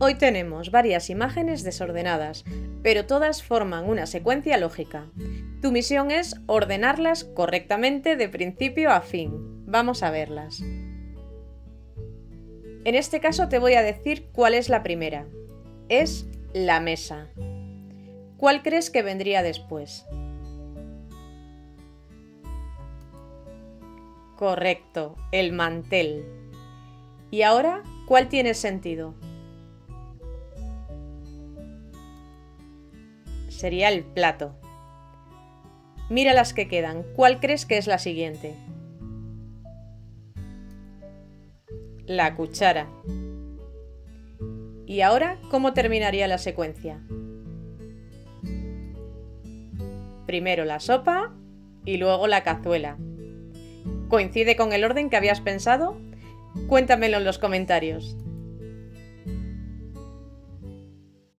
Hoy tenemos varias imágenes desordenadas, pero todas forman una secuencia lógica. Tu misión es ordenarlas correctamente de principio a fin. Vamos a verlas. En este caso te voy a decir cuál es la primera. Es la mesa. ¿Cuál crees que vendría después? Correcto, el mantel. ¿Y ahora cuál tiene sentido? Sería el plato. Mira las que quedan. ¿Cuál crees que es la siguiente? La cuchara. ¿Y ahora cómo terminaría la secuencia? Primero la sopa y luego la cazuela. ¿Coincide con el orden que habías pensado? Cuéntamelo en los comentarios.